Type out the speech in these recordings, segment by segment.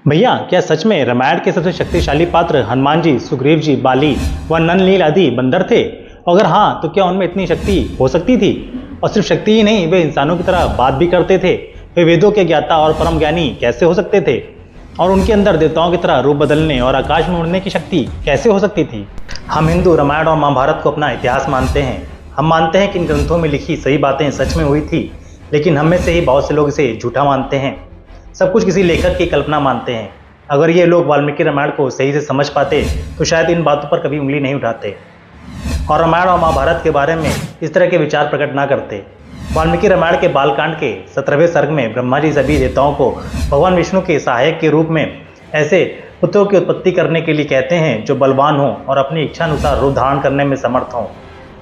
भैया, क्या सच में रामायण के सबसे शक्तिशाली पात्र हनुमान जी, सुग्रीव जी, बाली व नल आदि बंदर थे? अगर हाँ, तो क्या उनमें इतनी शक्ति हो सकती थी? और सिर्फ शक्ति ही नहीं, वे इंसानों की तरह बात भी करते थे। वे वेदों के ज्ञाता और परम ज्ञानी कैसे हो सकते थे? और उनके अंदर देवताओं की तरह रूप बदलने और आकाश में उड़ने की शक्ति कैसे हो सकती थी? हम हिंदू रामायण और महाभारत को अपना इतिहास मानते हैं। हम मानते हैं कि इन ग्रंथों में लिखी सही बातें सच में हुई थी, लेकिन हम में से ही बहुत से लोग इसे झूठा मानते हैं। सब कुछ किसी लेखक की कल्पना मानते हैं। अगर ये लोग वाल्मीकि रामायण को सही से समझ पाते तो शायद इन बातों पर कभी उंगली नहीं उठाते और रामायण और महाभारत के बारे में इस तरह के विचार प्रकट ना करते। वाल्मीकि रामायण के बालकांड के 17वें सर्ग में ब्रह्मा जी सभी देवताओं को भगवान विष्णु के सहायक के रूप में ऐसे पुत्रों की उत्पत्ति करने के लिए कहते हैं जो बलवान हों और अपनी इच्छा अनुसार रूप धारण करने में समर्थ हों।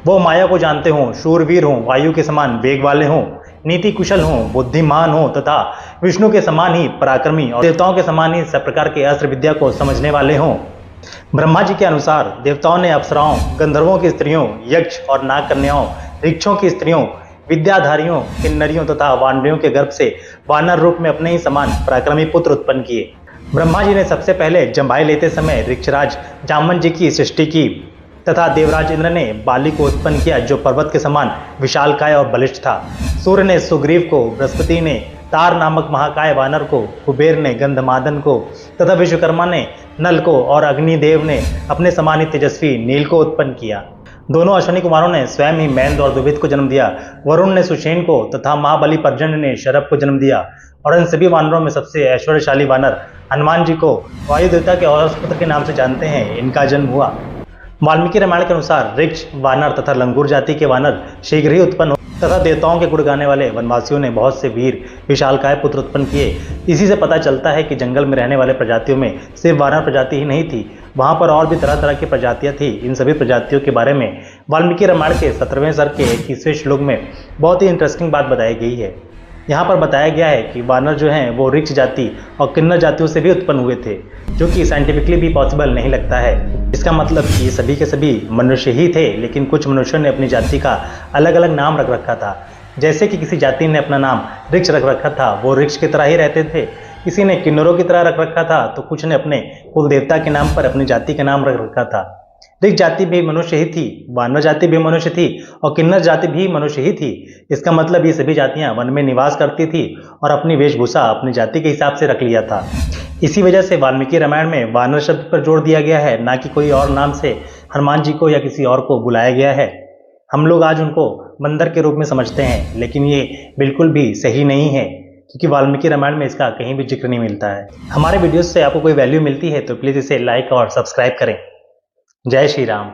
वो माया को जानते हों, शूरवीर हों, वायु के समान वेग वाले हों, नीति कुशल हों, बुद्धिमान हों तथा विष्णु के समान ही पराक्रमी और देवताओं के समान ही सब प्रकार के अस्त्र विद्या को समझने वाले हों। ब्रह्मा जी के अनुसार देवताओं ने अप्सराओं, गंधर्वों की स्त्रियों, यक्ष और नाग कन्याओं, ऋक्षों की स्त्रियों, विद्याधारियों, किन्नरियों तथा वानरों के गर्भ से वानर रूप में अपने ही समान पराक्रमी पुत्र उत्पन्न किए। ब्रह्मा जी ने सबसे पहले जम्भाई लेते समय ऋक्षराज जामवन जी की सृष्टि की तथा देवराज इंद्र ने बाली को उत्पन्न किया जो पर्वत के समान विशालकाय और बलिष्ठ था। सूर्य ने सुग्रीव को, बृहस्पति ने तार नामक महाकाय वानर को, कुबेर ने गंधमादन को तथा विश्वकर्मा ने नल को और अग्निदेव ने अपने समान ही तेजस्वी नील को उत्पन्न किया। दोनों अश्विनी कुमारों ने स्वयं ही मैंद और दुभिद को जन्म दिया। वरुण ने सुषेण को तथा महाबली पर्जन्य ने शरभ को जन्म दिया। और इन सभी वानरों में सबसे ऐश्वर्यशाली वानर हनुमान जी को वायु देवता के औरस पुत्र के नाम से जानते हैं, इनका जन्म हुआ। वाल्मीकि रामायण के अनुसार ऋक्ष, वानर तथा लंगूर जाति के वानर शीघ्र ही उत्पन्न हो तथा देवताओं के गुण गाने वाले वनवासियों ने बहुत से वीर विशालकाय पुत्र उत्पन्न किए। इसी से पता चलता है कि जंगल में रहने वाले प्रजातियों में सिर्फ वानर प्रजाति ही नहीं थी, वहां पर और भी तरह तरह की प्रजातियां थी। इन सभी प्रजातियों के बारे में वाल्मीकि रामायण के 17वें सर्ग के 21वें श्लोक में बहुत ही इंटरेस्टिंग बात बताई गई है। यहाँ पर बताया गया है कि वानर जो हैं वो ऋक्ष जाति और किन्नर जातियों से भी उत्पन्न हुए थे, जो कि साइंटिफिकली भी पॉसिबल नहीं लगता है। इसका मतलब कि ये सभी के सभी मनुष्य ही थे, लेकिन कुछ मनुष्यों ने अपनी जाति का अलग अलग नाम रख रखा था। जैसे कि किसी जाति ने अपना नाम ऋक्ष रख रखा था, वो ऋक्ष की तरह ही रहते थे। किसी ने किन्नरों की तरह रख रखा था, तो कुछ ने अपने कुल देवता के नाम पर अपनी जाति का नाम रख रखा था। ऋक्ष जाति भी मनुष्य ही थी, वानर जाति भी मनुष्य थी और किन्नर जाति भी मनुष्य ही थी। इसका मतलब ये सभी जातियां वन में निवास करती थी और अपनी वेशभूषा अपनी जाति के हिसाब से रख लिया था। इसी वजह से वाल्मीकि रामायण में वानर शब्द पर जोर दिया गया है, ना कि कोई और नाम से हनुमान जी को या किसी और को बुलाया गया है। हम लोग आज उनको बंदर के रूप में समझते हैं, लेकिन ये बिल्कुल भी सही नहीं है, क्योंकि वाल्मीकि रामायण में इसका कहीं भी जिक्र नहीं मिलता है। हमारे वीडियोस से आपको कोई वैल्यू मिलती है तो प्लीज़ इसे लाइक और सब्सक्राइब करें। जय श्री राम।